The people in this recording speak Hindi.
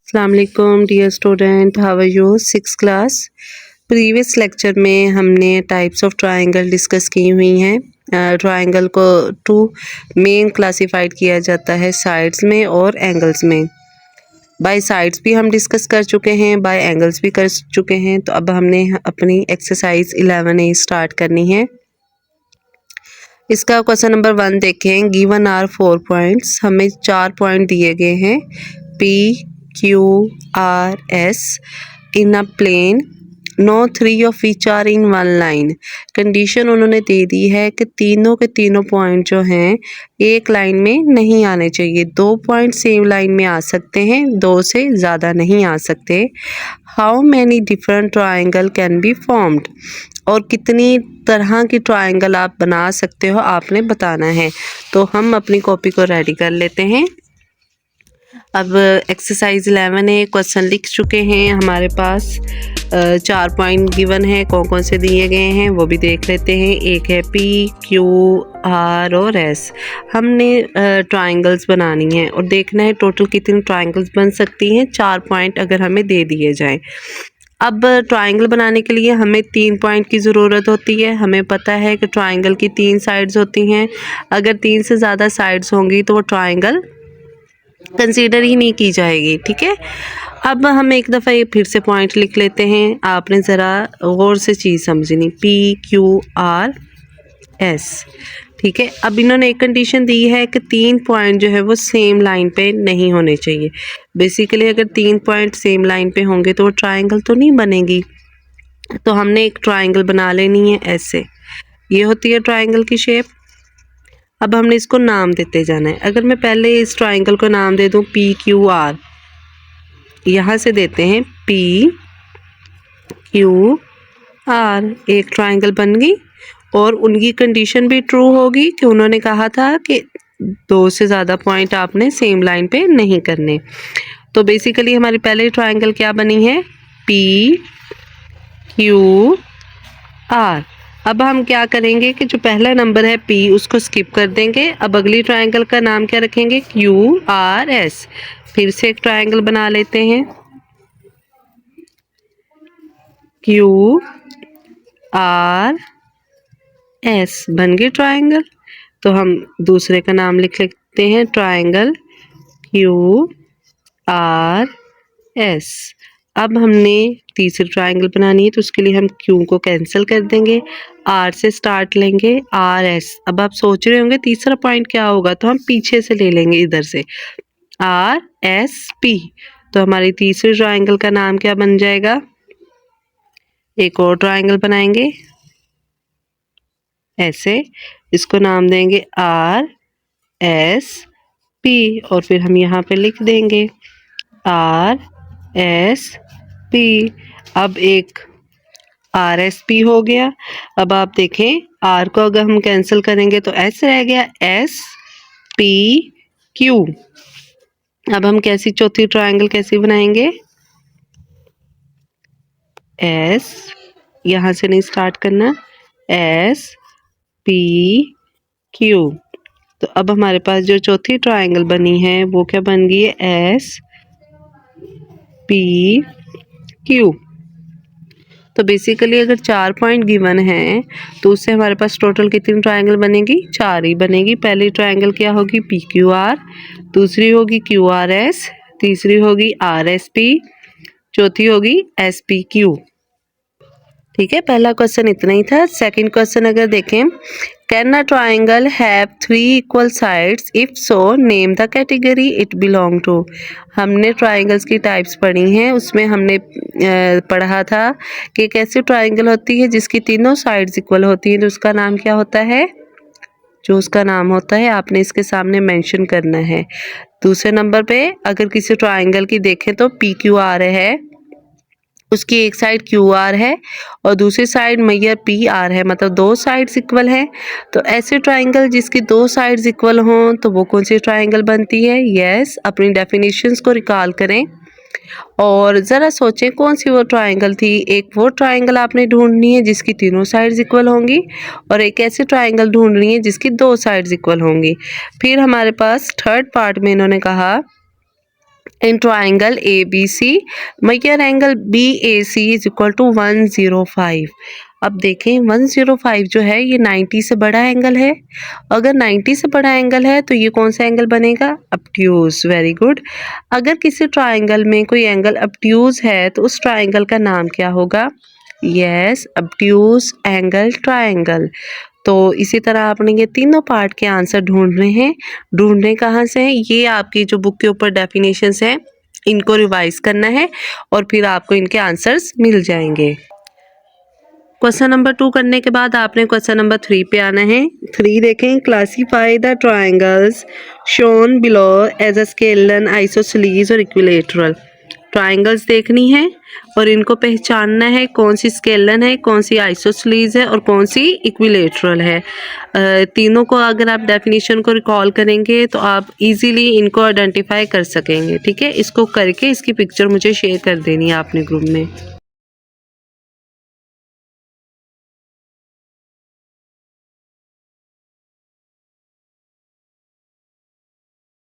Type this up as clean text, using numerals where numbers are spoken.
अस्सलाम वालेकुम dear student, how are you? Six class. Previous lecture में हमने टाइप्स ऑफ ट्रायंगल डिस्कस की हुई हैं। ट्रायंगल को टू मेन क्लासिफाइड किया जाता है, साइड्स में और एंगल्स में। बाय साइड्स भी हम डिस्कस कर चुके हैं, बाय एंगल्स भी कर चुके हैं। तो अब हमने अपनी एक्सरसाइज 11A स्टार्ट करनी है। इसका क्वेश्चन नंबर 1 देखें। गिवन आर 4 पॉइंट्स, हमें 4 पॉइंट दिए गए हैं P Q R S in a plane, no 3 of which are in one line. Condition उन्होंने दे दी है कि तीनों के तीनों पॉइंट जो हैं एक लाइन में नहीं आने चाहिए। 2 पॉइंट सेम लाइन में आ सकते हैं, 2 से ज़्यादा नहीं आ सकते। How many different triangle can be formed, और कितनी तरह की ट्राइंगल आप बना सकते हो आपने बताना है। तो हम अपनी कॉपी को रेडी कर लेते हैं। अब एक्सरसाइज 11A क्वेश्चन लिख चुके हैं हमारे पास। 4 पॉइंट गिवन है, कौन कौन से दिए गए हैं वो भी देख लेते हैं। एक है P Q R और S। हमने ट्राइंगल्स बनानी है और देखना है टोटल कितनी ट्राइंगल्स बन सकती हैं। 4 पॉइंट अगर हमें दे दिए जाएं। अब ट्राइंगल बनाने के लिए हमें 3 पॉइंट की ज़रूरत होती है। हमें पता है कि ट्राइंगल की 3 साइड्स होती हैं। अगर 3 से ज़्यादा साइड्स होंगी तो वो ट्राइंगल कंसीडर ही नहीं की जाएगी। ठीक है, अब हम एक दफ़ा ये फिर से पॉइंट लिख लेते हैं। आपने ज़रा गौर से चीज़ समझनी, P Q R S। ठीक है, अब इन्होंने एक कंडीशन दी है कि 3 पॉइंट जो है वो सेम लाइन पे नहीं होने चाहिए। बेसिकली अगर 3 पॉइंट सेम लाइन पे होंगे तो वो ट्राइंगल तो नहीं बनेगी। तो हमने एक ट्राइंगल बना लेनी है ऐसे। ये होती है ट्राइंगल की शेप। अब हमने इसको नाम देते जाना है। अगर मैं पहले इस ट्राइंगल को नाम दे दूं P Q R, यहाँ से देते हैं P Q R, एक ट्राइंगल बन गई। और उनकी कंडीशन भी ट्रू होगी कि उन्होंने कहा था कि 2 से ज़्यादा पॉइंट आपने सेम लाइन पे नहीं करने। तो बेसिकली हमारी पहले ट्राइंगल क्या बनी है? P Q R। अब हम क्या करेंगे कि जो पहला नंबर है P उसको स्किप कर देंगे। अब अगली ट्राइंगल का नाम क्या रखेंगे? Q R S। फिर से एक ट्राइंगल बना लेते हैं, Q R S, बन गए ट्राइंगल। तो हम दूसरे का नाम लिख लेते हैं, ट्राइंगल Q R S। अब हमने तीसरी ट्राइंगल बनानी है तो उसके लिए हम Q को कैंसिल कर देंगे, R से स्टार्ट लेंगे, R S। अब आप सोच रहे होंगे तीसरा पॉइंट क्या होगा, तो हम पीछे से ले लेंगे इधर से, R S P। तो हमारी तीसरी ट्राइंगल का नाम क्या बन जाएगा? एक और ट्राइंगल बनाएंगे ऐसे, इसको नाम देंगे R S P और फिर हम यहाँ पे लिख देंगे R S P। अब एक R S P हो गया। अब आप देखें R को अगर हम कैंसिल करेंगे तो S रह गया, S P Q। अब हम कैसी चौथी ट्राइंगल कैसी बनाएंगे? S, यहाँ से नहीं स्टार्ट करना, S P Q। तो अब हमारे पास जो चौथी ट्राइंगल बनी है वो क्या बन गई है? S P Q। तो बेसिकली अगर 4 पॉइंट गिवन है तो उससे हमारे पास टोटल कितनी ट्राइंगल बनेगी? 4 ही बनेगी। पहली ट्राइंगल क्या होगी? P Q R, दूसरी होगी Q R S, तीसरी होगी R S P, चौथी होगी S P Q। ठीक है, पहला क्वेश्चन इतना ही था। सेकंड क्वेश्चन अगर देखें, can a triangle have 3 equal sides? If so name the category it belong to. हमने ट्राइंगल्स की टाइप्स पढ़ी हैं, उसमें हमने पढ़ा था कि एक ऐसी ट्राइंगल होती है जिसकी तीनों साइड्स इक्वल होती हैं, तो उसका नाम क्या होता है? जो उसका नाम होता है आपने इसके सामने मेंशन करना है। दूसरे नंबर पे अगर किसी ट्राइंगल की देखें तो P Q R है, उसकी एक साइड Q R है और दूसरी साइड मैयर P R है, मतलब 2 साइड्स इक्वल हैं। तो ऐसे ट्राइंगल जिसकी 2 साइड्स इक्वल हों तो वो कौन सी ट्राइंगल बनती है? यस, अपनी डेफिनेशंस को रिकॉल करें और ज़रा सोचें कौन सी वो ट्राइंगल थी। एक वो ट्राइंगल आपने ढूंढनी है जिसकी तीनों साइड्स इक्वल होंगी और एक ऐसी ट्राइंगल ढूंढनी है जिसकी 2 साइड्स इक्वल होंगी। फिर हमारे पास थर्ड पार्ट में इन्होंने कहा in triangle ABC, major angle BAC is equal to 105। अब देखें 105 जो है ये 90 से बड़ा एंगल है। अगर 90 से बड़ा एंगल है तो ये कौन सा एंगल बनेगा? ऑब्ट्यूज। Very good. अगर किसी ट्राइंगल में कोई एंगल ऑब्ट्यूज है तो उस ट्राइंगल का नाम क्या होगा? Yes, obtuse angle triangle. तो इसी तरह आपने ये तीनों पार्ट के आंसर ढूंढने हैं। ढूंढने कहाँ से हैं? ये आपकी जो बुक के ऊपर डेफिनेशंस हैं इनको रिवाइज करना है और फिर आपको इनके आंसर्स मिल जाएंगे। क्वेश्चन नंबर 2 करने के बाद आपने क्वेश्चन नंबर 3 पे आना है। 3 देखें, classify the triangles shown below as a scalene, isosceles और इक्विलेटरल। ट्राइंगल्स देखनी है और इनको पहचानना है कौन सी स्केलन है, कौन सी आइसोसेलेस है और कौन सी इक्विलेटरल है। तीनों को अगर आप डेफिनेशन को रिकॉल करेंगे तो आप इजीली इनको आइडेंटिफाई कर सकेंगे। ठीक है, इसको करके इसकी पिक्चर मुझे शेयर कर देनी है आपने ग्रुप में।